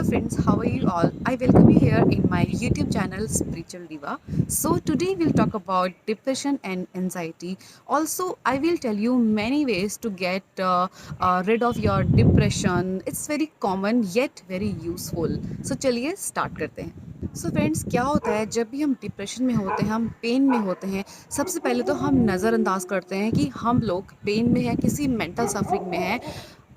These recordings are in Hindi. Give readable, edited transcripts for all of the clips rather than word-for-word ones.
friends, how are you all? I welcome you here in my YouTube channel Spiritual Diva. So today we'll talk about depression and anxiety. Also, I will tell you many ways to get rid of your depression. It's very common yet very useful. So चलिए start करते हैं. सो फ्रेंड्स, क्या होता है जब भी हम डिप्रेशन में होते हैं, हम पेन में होते हैं, सबसे पहले तो हम नज़रअंदाज करते हैं कि हम लोग पेन में हैं, किसी मेंटल सफरिंग में हैं।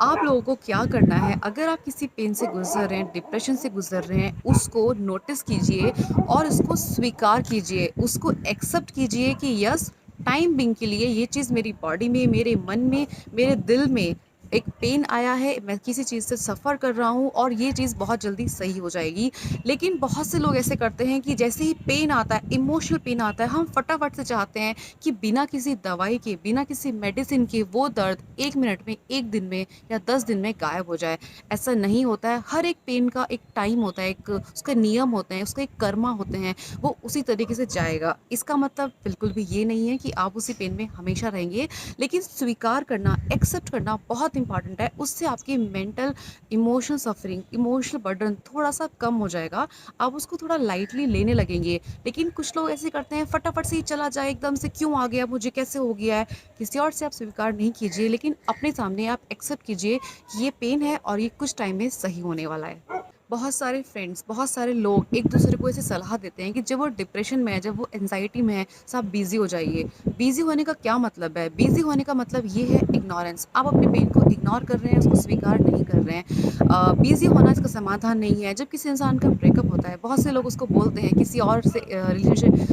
आप लोगों को क्या करना है, अगर आप किसी पेन से गुजर रहे हैं, डिप्रेशन से गुजर रहे हैं, उसको नोटिस कीजिए और उसको स्वीकार कीजिए, उसको एक्सेप्ट कीजिए कि यस, टाइम बिंग के लिए ये चीज़ मेरी बॉडी में, मेरे मन में, मेरे दिल में एक पेन आया है, मैं किसी चीज़ से सफ़र कर रहा हूँ और ये चीज़ बहुत जल्दी सही हो जाएगी। लेकिन बहुत से लोग ऐसे करते हैं कि जैसे ही पेन आता है, इमोशनल पेन आता है, हम फटाफट से चाहते हैं कि बिना किसी दवाई के, बिना किसी मेडिसिन के वो दर्द 1 मिनट में, 1 दिन में या 10 दिन में गायब हो जाए। ऐसा नहीं होता है। हर एक पेन का एक टाइम होता है, एक उसके नियम होते हैं, उसके एक कर्मा होते हैं, वो उसी तरीके से जाएगा। इसका मतलब बिल्कुल भी ये नहीं है कि आप उसी पेन में हमेशा रहेंगे, लेकिन स्वीकार करना, एक्सेप्ट करना बहुत इंपॉर्टेंट है। उससे आपकी mental, emotional suffering, emotional burden थोड़ा-सा कम हो जाएगा। आप उसको थोड़ा लाइटली लेने लगेंगे। लेकिन कुछ लोग ऐसे करते हैं, फटाफट से ही चला जाए, एकदम से क्यों आ गया, मुझे कैसे हो गया है। किसी और से आप स्वीकार नहीं कीजिए, लेकिन अपने सामने आप एक्सेप्ट कीजिए कि ये पेन है और ये कुछ टाइम में सही होने वाला है। बहुत सारे फ्रेंड्स, बहुत सारे लोग एक दूसरे को ऐसे सलाह देते हैं कि जब वो डिप्रेशन में है, जब वो एंजाइटी में है, तो आप बिज़ी हो जाइए। बिज़ी होने का क्या मतलब है? बिज़ी होने का मतलब ये है इग्नोरेंस। आप अपने पेन को इग्नोर कर रहे हैं, उसको स्वीकार नहीं कर रहे हैं। बिज़ी होना इसका समाधान नहीं है। जब किसी इंसान का ब्रेकअप होता है, बहुत से लोग उसको बोलते हैं किसी और से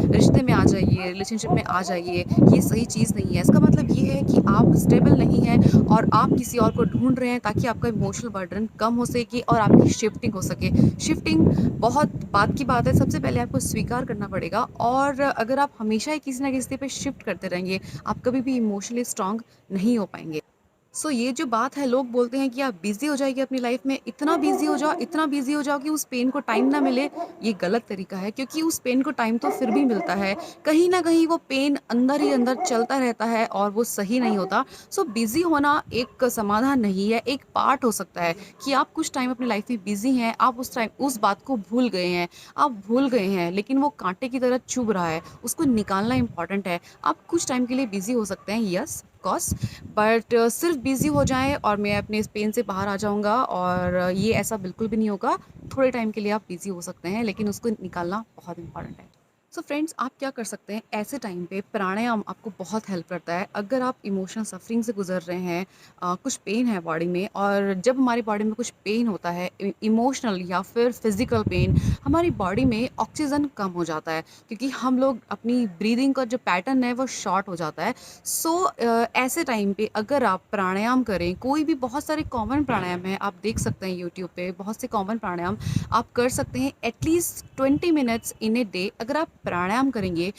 रिश्ते में आ जाइए, रिलेशनशिप में आ जाइए, ये सही चीज़ नहीं है। इसका मतलब ये है कि आप स्टेबल नहीं हैं और आप किसी और को ढूँढ रहे हैं ताकि आपका इमोशनल बर्डन कम हो सके और आपकी शिफ्टिंग हो सके। शिफ्टिंग बहुत बात की बात है, सबसे पहले आपको स्वीकार करना पड़ेगा और अगर आप हमेशा ही किसी न किसी पे शिफ्ट करते रहेंगे, आप कभी भी इमोशनली स्ट्रॉन्ग नहीं हो पाएँगे। ये जो बात है, लोग बोलते हैं कि आप बिज़ी हो जाइए अपनी लाइफ में, इतना बिज़ी हो जाओ, इतना बिज़ी हो जाओ कि उस पेन को टाइम ना मिले। ये गलत तरीका है, क्योंकि उस पेन को टाइम तो फिर भी मिलता है। कहीं न कहीं वो पेन अंदर ही अंदर चलता रहता है और वो सही नहीं होता। बिज़ी होना एक समाधान नहीं है, एक पार्ट हो सकता है कि आप कुछ टाइम अपनी लाइफ में बिज़ी हैं, आप उस टाइम उस बात को भूल गए हैं, आप भूल गए हैं, लेकिन वो काँटे की तरह चुभ रहा है, उसको निकालना इम्पोर्टेंट है। आप कुछ टाइम के लिए बिज़ी हो सकते हैं, यस, ऑफ कोर्स, बट सिर्फ बिज़ी हो जाएँ और मैं अपने इस पेन से बाहर आ जाऊँगा, और ये ऐसा बिल्कुल भी नहीं होगा। थोड़े टाइम के लिए आप बिज़ी हो सकते हैं, लेकिन उसको निकालना बहुत इम्पोर्टेंट है। फ्रेंड्स, आप क्या कर सकते हैं ऐसे टाइम पे, प्राणायाम आपको बहुत हेल्प करता है। अगर आप इमोशनल सफरिंग से गुजर रहे हैं, कुछ पेन है बॉडी में, और जब हमारी बॉडी में कुछ पेन होता है, इमोशनल या फिर फिजिकल पेन, हमारी बॉडी में ऑक्सीजन कम हो जाता है, क्योंकि हम लोग अपनी ब्रीदिंग का जो पैटर्न है वो शॉर्ट हो जाता है। ऐसे टाइम पे अगर आप प्राणायाम करें, कोई भी, बहुत सारे कॉमन प्राणायाम हैं, आप देख सकते हैं यूट्यूब पे, बहुत से कॉमन प्राणायाम आप कर सकते हैं। At least 20 minutes in a day अगर आप प्राणायाम करेंगे,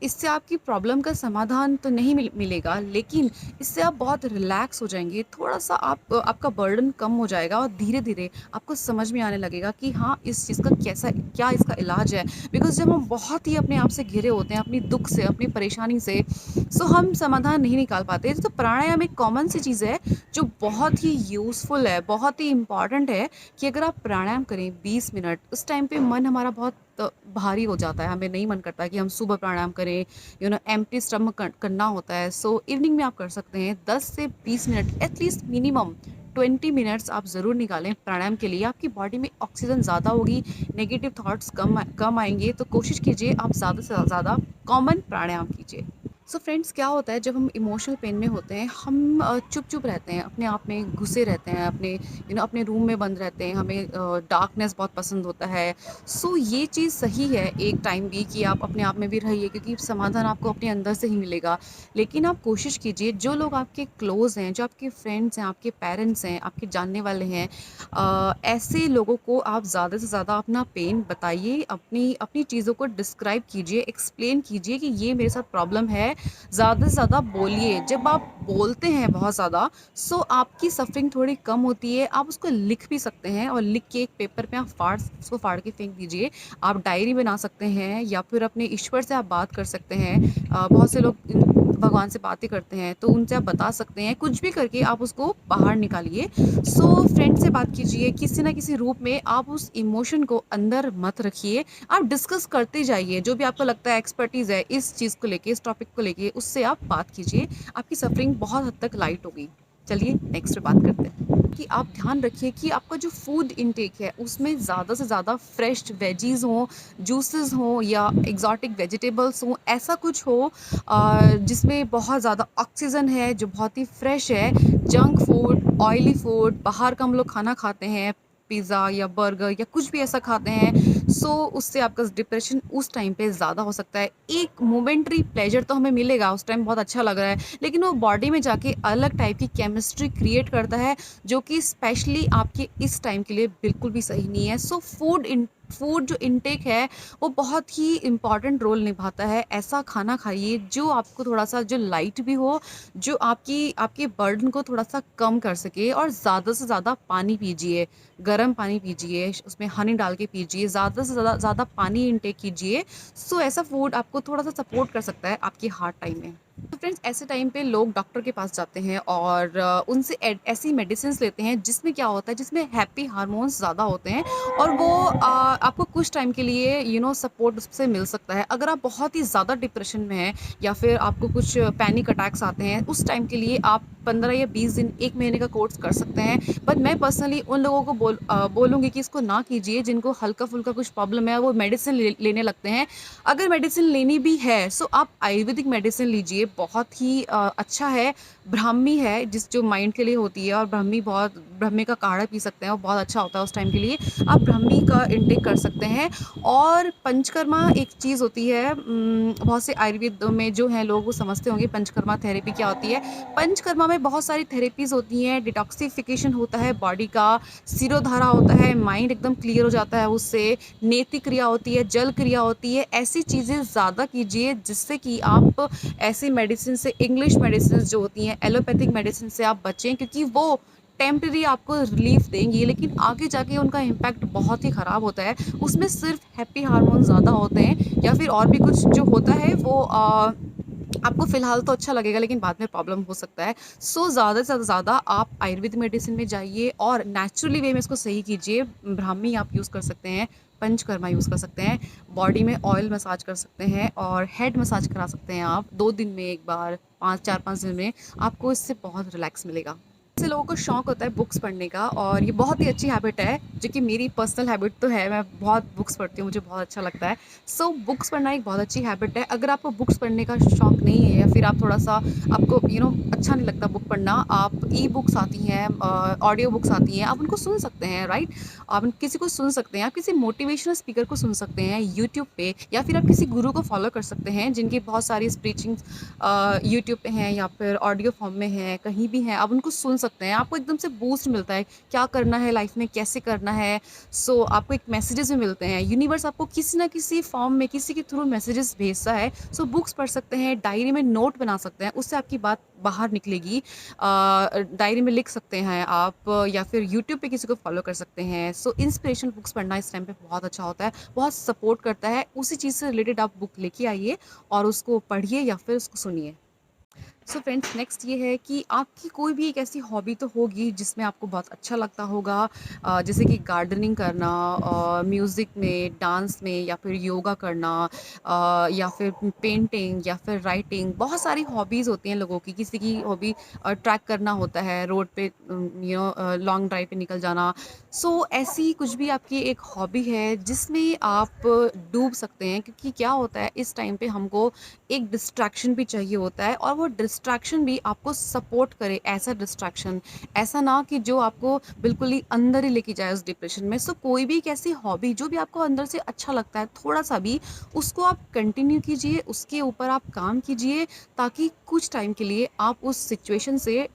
इससे आपकी प्रॉब्लम का समाधान तो नहीं मिलेगा, लेकिन इससे आप बहुत रिलैक्स हो जाएंगे। थोड़ा सा आपका बर्डन कम हो जाएगा और धीरे धीरे आपको समझ में आने लगेगा कि हाँ, इस चीज़ का क्या इसका इलाज है। बिकॉज जब हम बहुत ही अपने आप से घिरे होते हैं, अपनी दुख से, अपनी परेशानी से, हम समाधान नहीं निकाल पाते। तो प्राणायाम एक कॉमन सी चीज़ है जो बहुत ही यूज़फुल है, बहुत ही इम्पॉर्टेंट है, कि अगर आप प्राणायाम करें 20 मिनट, उस टाइम पे मन हमारा बहुत भारी हो जाता है, हमें नहीं मन करता कि हम सुबह प्राणायाम करें, एम्प्टी स्टमक करना होता है। इवनिंग में आप कर सकते हैं 10 से 20 मिनट, एटलीस्ट मिनिमम 20 मिनट्स आप ज़रूर निकालें प्राणायाम के लिए। आपकी बॉडी में ऑक्सीजन ज़्यादा होगी, नेगेटिव थॉट्स कम आएंगे। तो कोशिश कीजिए आप ज़्यादा से ज़्यादा कॉमन प्राणायाम कीजिए। फ्रेंड्स, क्या होता है जब हम इमोशनल पेन में होते हैं, हम चुप चुप रहते हैं, अपने आप में घुसे रहते हैं, अपने रूम में बंद रहते हैं, हमें डार्कनेस बहुत पसंद होता है। ये चीज़ सही है एक टाइम भी, कि आप अपने आप में भी रहिए, क्योंकि समाधान आपको अपने अंदर से ही मिलेगा। लेकिन आप कोशिश कीजिए, जो लोग आपके क्लोज़ हैं, जो आपके फ्रेंड्स हैं, आपके पेरेंट्स हैं, आपके जानने वाले हैं, ऐसे लोगों को आप ज़्यादा से ज़्यादा अपना पेन बताइए, अपनी अपनी चीज़ों को डिस्क्राइब कीजिए, एक्सप्लेन कीजिए कि ये मेरे साथ प्रॉब्लम है। ज़्यादा से ज़्यादा बोलिए। जब आप बोलते हैं बहुत ज़्यादा, आपकी सफ़रिंग थोड़ी कम होती है। आप उसको लिख भी सकते हैं, और लिख के एक पेपर पे आप उसको फाड़ के फेंक दीजिए। आप डायरी बना सकते हैं, या फिर अपने ईश्वर से आप बात कर सकते हैं। बहुत से लोग भगवान से बातें करते हैं, तो उनसे आप बता सकते हैं, कुछ भी करके आप उसको बाहर निकालिए। सो फ्रेंड से बात कीजिए, किसी ना किसी रूप में आप उस इमोशन को अंदर मत रखिए, आप डिस्कस करते जाइए, जो भी आपको लगता है एक्सपर्टीज़ है इस चीज़ को लेके, इस टॉपिक को लेके, उससे आप बात कीजिए, आपकी सफरिंग बहुत हद तक लाइट होगी। चलिए नेक्स्ट पे बात करते हैं कि आप ध्यान रखिए कि आपका जो फूड इनटेक है उसमें ज़्यादा से ज़्यादा फ्रेश वेजीज़ हों, जूसेस हों या एक्सोटिक वेजिटेबल्स हों, ऐसा कुछ हो जिसमें बहुत ज़्यादा ऑक्सीजन है, जो बहुत ही फ्रेश है। जंक फूड, ऑयली फूड, बाहर का हम लोग खाना खाते हैं, पिज़्ज़ा या बर्गर या कुछ भी ऐसा खाते हैं, सो उससे आपका डिप्रेशन उस टाइम पे ज़्यादा हो सकता है। एक मोमेंटरी प्लेजर तो हमें मिलेगा, उस टाइम बहुत अच्छा लग रहा है, लेकिन वो बॉडी में जाके अलग टाइप की केमिस्ट्री क्रिएट करता है, जो कि स्पेशली आपके इस टाइम के लिए बिल्कुल भी सही नहीं है। सो फूड जो इनटेक है वो बहुत ही इम्पॉर्टेंट रोल निभाता है। ऐसा खाना खाइए जो आपको थोड़ा-सा जो लाइट भी हो, जो आपके बर्डन को थोड़ा-सा कम कर सके, और ज़्यादा से ज़्यादा पानी पीजिए, गर्म पानी पीजिए, उसमें हनी डाल के पीजिए, ज़्यादा से ज़्यादा ज़्यादा पानी इनटेक कीजिए। सो ऐसा फूड आपको थोड़ा-सा सपोर्ट कर सकता है आपके हार्ड टाइम में। तो फ्रेंड्स, ऐसे टाइम पे लोग डॉक्टर के पास जाते हैं और उनसे ऐसी मेडिसिन्स लेते हैं जिसमें क्या होता है, जिसमें हैप्पी हार्मोन्स ज़्यादा होते हैं, और वो आपको कुछ टाइम के लिए सपोर्ट उससे मिल सकता है। अगर आप बहुत ही ज़्यादा डिप्रेशन में हैं या फिर आपको कुछ पैनिक अटैक्स आते हैं, उस टाइम के लिए आप 15 या 20 दिन, 1 महीने का कोर्स कर सकते हैं। बट मैं पर्सनली उन लोगों को बोलूँगी कि इसको ना कीजिए जिनको हल्का-फुल्का कुछ प्रॉब्लम है, वो मेडिसिन लेने लगते हैं। अगर मेडिसिन लेनी भी है सो आप आयुर्वेदिक मेडिसिन लीजिए, बहुत ही अच्छा है। ब्राह्मी है जिस जो माइंड के लिए होती है, और ब्राह्मी का काढ़ा पी सकते हैं, वो बहुत अच्छा होता है उस टाइम के लिए। आप ब्राह्मी का इंटेक कर सकते हैं। और पंचकर्मा एक चीज़ होती है, बहुत से आयुर्वेद में जो हैं लोग वो समझते होंगे पंचकर्मा थेरेपी क्या होती है। पंचकर्मा में बहुत सारी थेरेपीज़ होती हैं, डिटॉक्सिफिकेशन होता है बॉडी का, सिरोधारा होता है, माइंड एकदम क्लियर हो जाता है उससे, नेति क्रिया होती है, जल क्रिया होती है। ऐसी चीज़ें ज़्यादा कीजिए जिससे कि आप ऐसी मेडिसिन से, इंग्लिश मेडिसिन जो होती हैं, एलोपैथिक मेडिसिन से आप बचें, क्योंकि वो टेम्परेरी आपको रिलीफ देंगी, लेकिन आगे जाके उनका इम्पैक्ट बहुत ही ख़राब होता है। उसमें सिर्फ हैप्पी हार्मोन ज़्यादा होते हैं, या फिर और भी कुछ जो होता है वो आपको फ़िलहाल तो अच्छा लगेगा, लेकिन बाद में प्रॉब्लम हो सकता है। सो ज़्यादा से ज़्यादा आप आयुर्वेदिक मेडिसिन में जाइए और नेचुरली वे में इसको सही कीजिए। ब्राह्मी आप यूज़ कर सकते हैं, पंचकर्मा यूज़ कर सकते हैं, बॉडी में ऑयल मसाज कर सकते हैं, और हेड मसाज करा सकते हैं आप 2 दिन में 1 बार, 4-5 दिन में। आपको इससे बहुत रिलैक्स मिलेगा। ऐसे लोगों को शौक होता है बुक्स पढ़ने का, और ये बहुत ही अच्छी हैबिट है, जो कि मेरी पर्सनल हैबिट तो है। मैं बहुत बुक्स पढ़ती हूँ, मुझे बहुत अच्छा लगता है। सो बुक्स पढ़ना एक बहुत अच्छी हैबिट है। अगर आपको बुक्स पढ़ने का शौक नहीं है, या फिर आप थोड़ा-सा, आपको अच्छा नहीं लगता बुक पढ़ना, आप ई बुक्स आती हैं, ऑडियो बुक्स आती हैं, आप उनको सुन सकते हैं, राइट? आप किसी को सुन सकते हैं, आप किसी मोटिवेशनल स्पीकर को सुन सकते हैं यूट्यूब पे, या फिर आप किसी गुरु को फॉलो कर सकते हैं जिनकी बहुत सारी स्पीचिंग यूट्यूब पे हैं, या फिर ऑडियो फॉर्म में हैं, कहीं भी हैं, आप उनको सुन सकते हैं। आपको एकदम से बूस्ट मिलता है, क्या करना है लाइफ में, कैसे करना है। सो आपको एक मैसेजेस भी मिलते हैं, यूनिवर्स आपको किसी ना किसी फॉर्म में, किसी के थ्रू मैसेजेस भेजता है। सो बुक्स पढ़ सकते हैं, डायरी में नोट बना सकते हैं, उससे आपकी बात बाहर निकलेगी। डायरी में लिख सकते हैं आप, या फिर यूट्यूब पे किसी को फॉलो कर सकते हैं। सो इंस्पिरेशनल बुक्स पढ़ना इस टाइम पे बहुत अच्छा होता है, बहुत सपोर्ट करता है। उसी चीज़ से रिलेटेड आप बुक लेके आइए और उसको पढ़िए या फिर उसको सुनिए। सो फ्रेंड्स, नेक्स्ट ये है कि आपकी कोई भी एक ऐसी हॉबी तो होगी जिसमें आपको बहुत अच्छा लगता होगा, जैसे कि गार्डनिंग करना, म्यूज़िक में, डांस में, या फिर योगा करना, या फिर पेंटिंग, या फिर राइटिंग। बहुत सारी हॉबीज़ होती हैं लोगों की। किसी की हॉबी ट्रैक करना होता है, रोड पे लॉन्ग ड्राइव पे निकल जाना। सो ऐसी कुछ भी आपकी एक हॉबी है जिसमें आप डूब सकते हैं, क्योंकि क्या होता है इस टाइम पे हमको एक डिस्ट्रैक्शन भी चाहिए होता है, और वो डिस्ट्रैक्शन भी आपको सपोर्ट करे। ऐसा डिस्ट्रैक्शन, ऐसा ना कि जो आपको बिल्कुल ही अंदर ही लेके जाए उस डिप्रेशन में। सो कोई भी एक ऐसी हॉबी जो भी आपको अंदर से अच्छा लगता है थोड़ा सा भी, उसको आप कंटिन्यू कीजिए, उसके ऊपर आप काम कीजिए, ताकि कुछ टाइम के लिए आप उस सिचुएशन से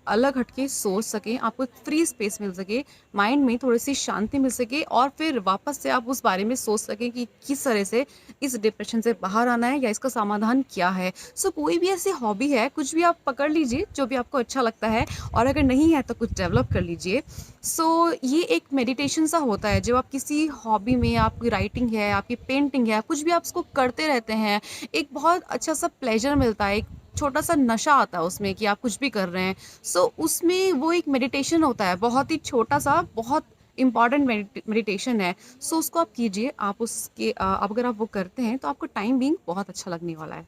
अलग हट के सोच सकें, आपको एक फ्री स्पेस मिल सके, माइंड में थोड़ी सी शांति मिल सके, और फिर वापस से आप उस बारे में सोच सकें कि किस तरह से इस डिप्रेशन से बाहर आना है, या इसका समाधान क्या है। सो कोई भी ऐसी हॉबी है, कुछ भी आप पकड़ लीजिए जो भी आपको अच्छा लगता है, और अगर नहीं है तो कुछ डेवलप कर लीजिए। सो ये एक मेडिटेशन सा होता है, जब आप किसी हॉबी में, आपकी राइटिंग है, आपकी पेंटिंग है, कुछ भी आप उसको करते रहते हैं, एक बहुत अच्छा सा प्लेजर मिलता है, एक छोटा सा नशा आता है उसमें कि आप कुछ भी कर रहे हैं। सो उसमें वो एक मेडिटेशन होता है, बहुत ही छोटा सा, बहुत इंपॉर्टेंट मेडिटेशन है। सो उसको आप कीजिए, आप उसके आप अगर आप वो करते हैं तो आपको टाइम बीइंग बहुत अच्छा लगने वाला है।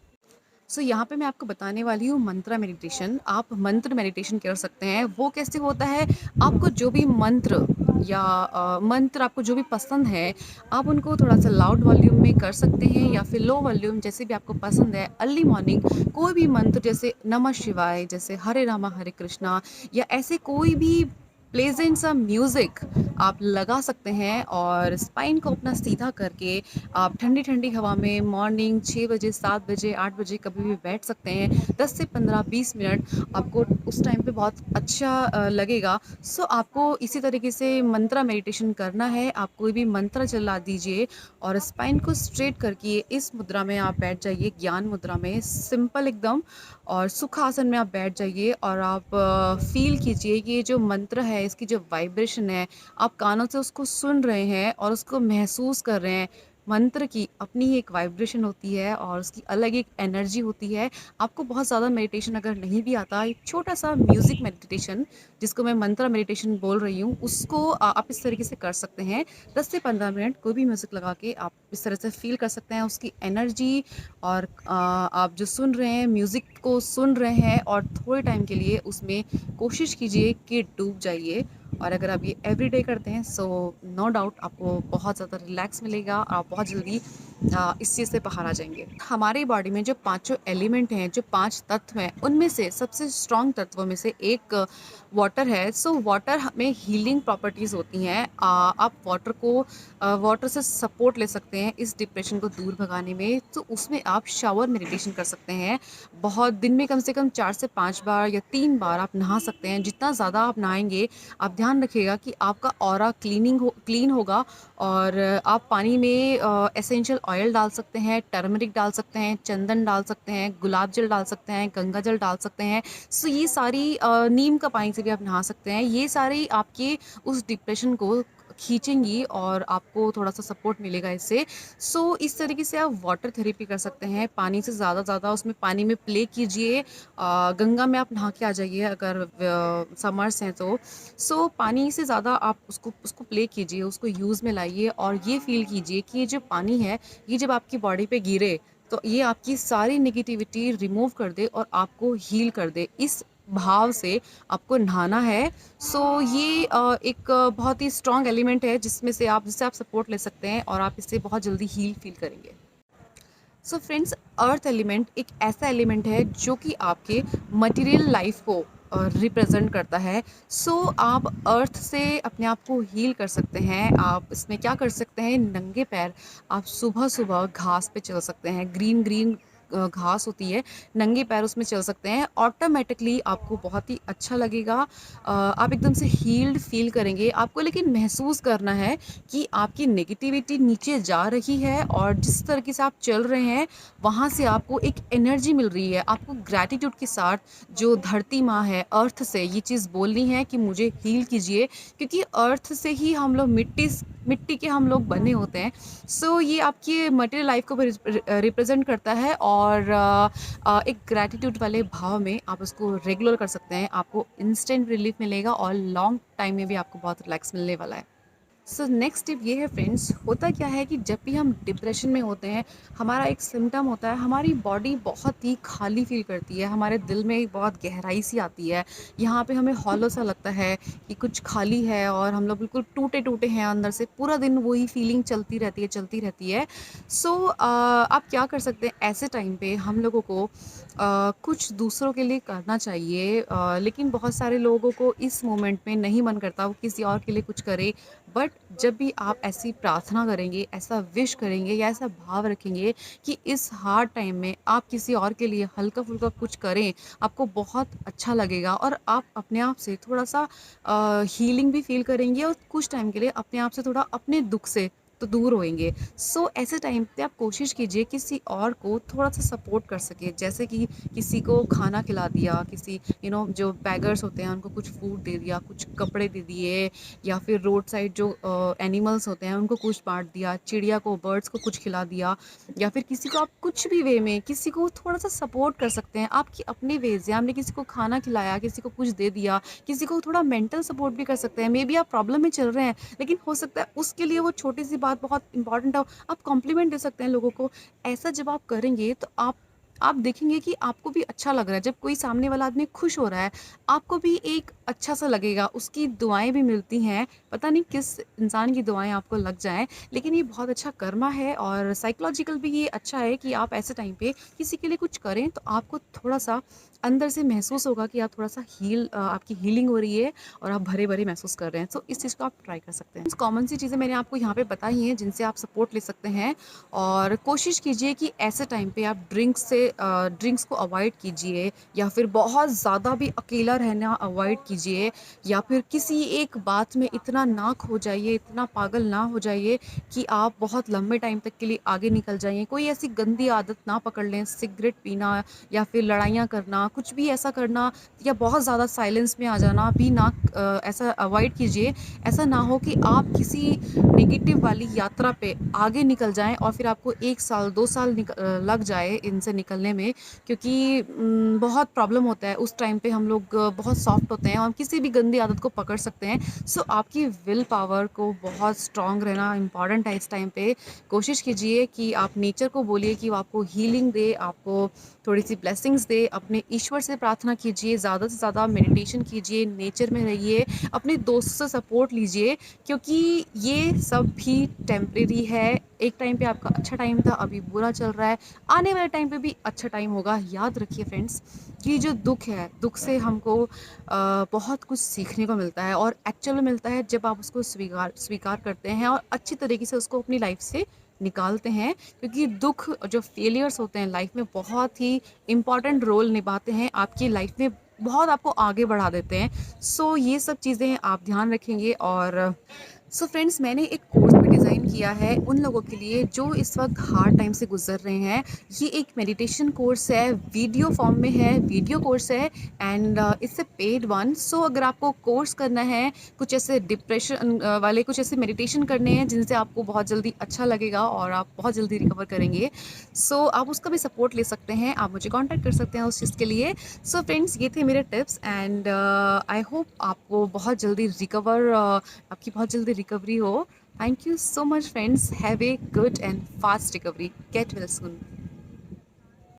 सो यहाँ पे मैं आपको बताने वाली हूँ मंत्रा मेडिटेशन। आप मंत्र मेडिटेशन कर सकते हैं। वो कैसे होता है, आपको जो भी मंत्र या मंत्र आपको जो भी पसंद है, आप उनको थोड़ा सा लाउड वॉल्यूम में कर सकते हैं या फिर लो वॉल्यूम, जैसे भी आपको पसंद है। अर्ली मॉर्निंग कोई भी मंत्र, जैसे नमः शिवाय, जैसे हरे रामा हरे कृष्णा, या ऐसे कोई भी प्लेजेंट सा म्यूज़िक आप लगा सकते हैं और स्पाइन को अपना सीधा करके आप ठंडी ठंडी हवा में मॉर्निंग 6 बजे, 7 बजे, 8 बजे कभी भी बैठ सकते हैं। 10 से 15, 20 मिनट आपको उस टाइम पे बहुत अच्छा लगेगा। सो आपको इसी तरीके से मंत्रा मेडिटेशन करना है। आप कोई भी मंत्र चला दीजिए और स्पाइन को स्ट्रेट करके इस मुद्रा में आप बैठ जाइए, ज्ञान मुद्रा में, सिंपल एकदम। और सुखासन में आप बैठ जाइए और आप फील कीजिए कि ये जो मंत्र है, इसकी जो वाइब्रेशन है, आप कानों से उसको सुन रहे हैं और उसको महसूस कर रहे हैं। मंत्र की अपनी ही एक वाइब्रेशन होती है और उसकी अलग एक एनर्जी होती है। आपको बहुत ज़्यादा मेडिटेशन अगर नहीं भी आता, एक छोटा-सा म्यूज़िक मेडिटेशन, जिसको मैं मंत्रा मेडिटेशन बोल रही हूँ, उसको आप इस तरीके से कर सकते हैं। 10 से 15 मिनट कोई भी म्यूज़िक लगा के आप इस तरह से फ़ील कर सकते हैं उसकी एनर्जी। और आप जो सुन रहे हैं, म्यूज़िक को सुन रहे हैं, और थोड़े टाइम के लिए उसमें कोशिश कीजिए कि डूब जाइए। और अगर आप ये एवरीडे करते हैं, सो नो डाउट आपको बहुत ज़्यादा रिलैक्स मिलेगा, आप बहुत जल्दी इस चीज़ से बाहर आ जाएँगे। हमारी बॉडी में जो पाँचों एलिमेंट हैं, जो 5 तत्व हैं, उनमें से सबसे स्ट्रॉन्ग तत्वों में से एक वाटर है। सो वाटर में हीलिंग प्रॉपर्टीज़ होती हैं। आप वाटर से सपोर्ट ले सकते हैं इस डिप्रेशन को दूर भगाने में। तो उसमें आप शावर मेडिटेशन कर सकते हैं। बहुत दिन में कम से कम 4 से 5 बार या 3 बार आप नहा सकते हैं। जितना ज़्यादा आप नहाएँगे, आप ध्यान रखिएगा कि आपका ऑरा क्लीन होगा। और आप पानी में एसेंशियल ऑयल डाल सकते हैं, टर्मरिक डाल सकते हैं, चंदन डाल सकते हैं, गुलाब जल डाल सकते हैं, गंगा जल डाल सकते हैं। सो ये सारी नीम का पानी से भी आप नहा सकते हैं। ये सारी आपके उस डिप्रेशन को खींचेंगी और आपको थोड़ा-सा सपोर्ट मिलेगा इससे। सो इस तरीके से आप वाटर थेरेपी कर सकते हैं। पानी से ज़्यादा उसमें पानी में प्ले कीजिए। गंगा में आप नहा के आ जाइए अगर समर्स हैं तो। सो पानी से ज़्यादा आप उसको उसको प्ले कीजिए, उसको यूज़ में लाइए और ये फ़ील कीजिए कि ये जो पानी है, ये जब आपकी बॉडी पे गिरे, तो ये आपकी सारी नेगेटिविटी रिमूव कर दे और आपको हील कर दे। इस भाव से आपको नहाना है। सो ये एक बहुत ही स्ट्रॉन्ग एलिमेंट है जिससे आप सपोर्ट ले सकते हैं और आप इससे बहुत जल्दी हील फ़ील करेंगे। सो फ्रेंड्स, अर्थ एलिमेंट एक ऐसा एलिमेंट है जो कि आपके मटेरियल लाइफ को रिप्रेजेंट करता है। सो आप अर्थ से अपने आप को हील कर सकते हैं। आप इसमें क्या कर सकते हैं, नंगे पैर आप सुबह सुबह घास पे चल सकते हैं। ग्रीन ग्रीन घास होती है, नंगे पैर उसमें चल सकते हैं। ऑटोमेटिकली आपको बहुत ही अच्छा लगेगा। आप एकदम से हील्ड फील करेंगे। आपको लेकिन महसूस करना है कि आपकी नेगेटिविटी नीचे जा रही है और जिस तरीके से आप चल रहे हैं, वहाँ से आपको एक एनर्जी मिल रही है। आपको ग्रैटिट्यूड के साथ जो धरती माँ है, अर्थ से ये चीज़ बोलनी है कि मुझे हील कीजिए, क्योंकि अर्थ से ही हम लोग मिट्टी के हम लोग बने होते हैं। सो ये आपकी मटेरियल लाइफ को भी रिप्रेजेंट करता है और एक ग्रैटिट्यूड वाले भाव में आप उसको रेगुलर कर सकते हैं। आपको इंस्टेंट रिलीफ मिलेगा और लॉन्ग टाइम में भी आपको बहुत रिलैक्स मिलने वाला है। सो नेक्स्ट टिप ये है फ्रेंड्स, होता क्या है कि जब भी हम डिप्रेशन में होते हैं, हमारा एक सिम्टम होता है, हमारी बॉडी बहुत ही खाली फील करती है, हमारे दिल में एक बहुत गहराई सी आती है। यहाँ पे हमें हॉलो सा लगता है कि कुछ खाली है और हम लोग बिल्कुल टूटे टूटे हैं अंदर से। पूरा दिन वही फीलिंग चलती रहती है। सो आप क्या कर सकते हैं ऐसे टाइम पे, हम लोगों को कुछ दूसरों के लिए करना चाहिए। लेकिन बहुत सारे लोगों को इस मोमेंट में नहीं मन करता वो किसी और के लिए कुछ करे। बट जब भी आप ऐसी प्रार्थना करेंगे, ऐसा विश करेंगे या ऐसा भाव रखेंगे कि इस हार्ड टाइम में आप किसी और के लिए हल्का-फुल्का कुछ करें, आपको बहुत अच्छा लगेगा और आप अपने आप से थोड़ा-सा हीलिंग भी फ़ील करेंगे और कुछ टाइम के लिए अपने आप से थोड़ा अपने दुःख से तो दूर होएंगे। सो ऐसे टाइम पे आप कोशिश कीजिए किसी और को थोड़ा सा सपोर्ट कर सके, जैसे कि किसी को खाना खिला दिया, किसी जो बैगर्स होते हैं उनको कुछ फूड दे दिया, कुछ कपड़े दे दिए, या फिर रोड साइड जो एनिमल्स होते हैं उनको कुछ बांट दिया, चिड़िया को, बर्ड्स को कुछ खिला दिया, या फिर किसी को आप कुछ भी वे में किसी को थोड़ा सा सपोर्ट कर सकते हैं आपकी अपने वे से। आपने किसी को खाना खिलाया, किसी को कुछ दे दिया, किसी को थोड़ा मेंटल सपोर्ट भी कर सकते हैं। मे बी आप प्रॉब्लम में चल रहे हैं, लेकिन हो सकता है उसके लिए वो छोटी सी बात बहुत इंपॉर्टेंट हो। आप कॉम्प्लीमेंट दे सकते हैं लोगों को। ऐसा जब आप करेंगे तो आप देखेंगे कि आपको भी अच्छा लग रहा है। जब कोई सामने वाला आदमी खुश हो रहा है, आपको भी एक अच्छा सा लगेगा। उसकी दुआएं भी मिलती हैं, पता नहीं किस इंसान की दुआएं आपको लग जाएं, लेकिन ये बहुत अच्छा कर्मा है। और साइकोलॉजिकल भी ये अच्छा है कि आप ऐसे टाइम पे किसी के लिए कुछ करें तो आपको थोड़ा सा अंदर से महसूस होगा कि आप थोड़ा सा आपकी हीलिंग हो रही है और आप भरे भरे महसूस कर रहे हैं। तो इस चीज़ को आप ट्राई कर सकते हैं। कॉमन सी चीज़ें मैंने आपको यहाँ पे बताई हैं जिनसे आप सपोर्ट ले सकते हैं। और कोशिश कीजिए कि ऐसे टाइम पे आप ड्रिंक्स को अवॉइड कीजिए, या फिर बहुत ज़्यादा भी अकेला रहना अवॉइड कीजिए, या फिर किसी एक बात में इतना ना खो जाइए, इतना पागल ना हो जाइए कि आप बहुत लंबे टाइम तक के लिए आगे निकल जाइए। कोई ऐसी गंदी आदत ना पकड़ लें, सिगरेट पीना या फिर लड़ाइयाँ करना, कुछ भी ऐसा करना, या बहुत ज़्यादा साइलेंस में आ जाना भी ना, ऐसा अवॉइड कीजिए। ऐसा ना हो कि आप किसी नेगेटिव वाली यात्रा पे आगे निकल जाएं और फिर आपको 1 साल 2 साल लग जाए इनसे निकलने में, क्योंकि बहुत प्रॉब्लम होता है उस टाइम पे। हम लोग बहुत सॉफ्ट होते हैं और हम किसी भी गंदी आदत को पकड़ सकते हैं। सो आपकी विल पावर को बहुत स्ट्रांग रहना इंपॉर्टेंट है इस टाइम पे। कोशिश कीजिए कि आप नेचर को बोलिए कि वो आपको हीलिंग दे, आपको थोड़ी सी ब्लेसिंग्स दे। अपने ईश्वर से प्रार्थना कीजिए, ज़्यादा से ज़्यादा मेडिटेशन कीजिए, नेचर में रहिए, अपने दोस्तों से सपोर्ट लीजिए, क्योंकि ये सब भी टेम्परेरी है। एक टाइम पे आपका अच्छा टाइम था, अभी बुरा चल रहा है, आने वाले टाइम पे भी अच्छा टाइम होगा। याद रखिए फ्रेंड्स कि जो दुख है, दुख से हमको बहुत कुछ सीखने को मिलता है, और एक्चुअल में मिलता है जब आप उसको स्वीकार करते हैं और अच्छी तरीके से उसको अपनी लाइफ से निकालते हैं। क्योंकि दुख, जो फेलियर्स होते हैं लाइफ में, बहुत ही इम्पॉर्टेंट रोल निभाते हैं आपकी लाइफ में, बहुत आपको आगे बढ़ा देते हैं। सो ये सब चीज़ें आप ध्यान रखेंगे। और सो फ्रेंड्स, मैंने एक कोर्स भी डिज़ाइन किया है उन लोगों के लिए जो इस वक्त हार्ड टाइम से गुजर रहे हैं। ये एक मेडिटेशन कोर्स है, वीडियो फॉर्म में है, वीडियो कोर्स है, and it's a paid one. So अगर आपको कोर्स करना है, कुछ ऐसे डिप्रेशन वाले कुछ ऐसे मेडिटेशन करने हैं जिनसे आपको बहुत जल्दी अच्छा लगेगा और आप बहुत जल्दी रिकवर करेंगे, सो आप उसका भी सपोर्ट ले सकते हैं। आप मुझे कॉन्टैक्ट कर सकते हैं उस चीज़ के लिए। सो फ्रेंड्स, ये थे मेरे टिप्स, एंड आई होप आपको बहुत जल्दी आपकी बहुत जल्दी रिकवरी हो। Thank you so much friends, have a good and fast recovery, get well soon.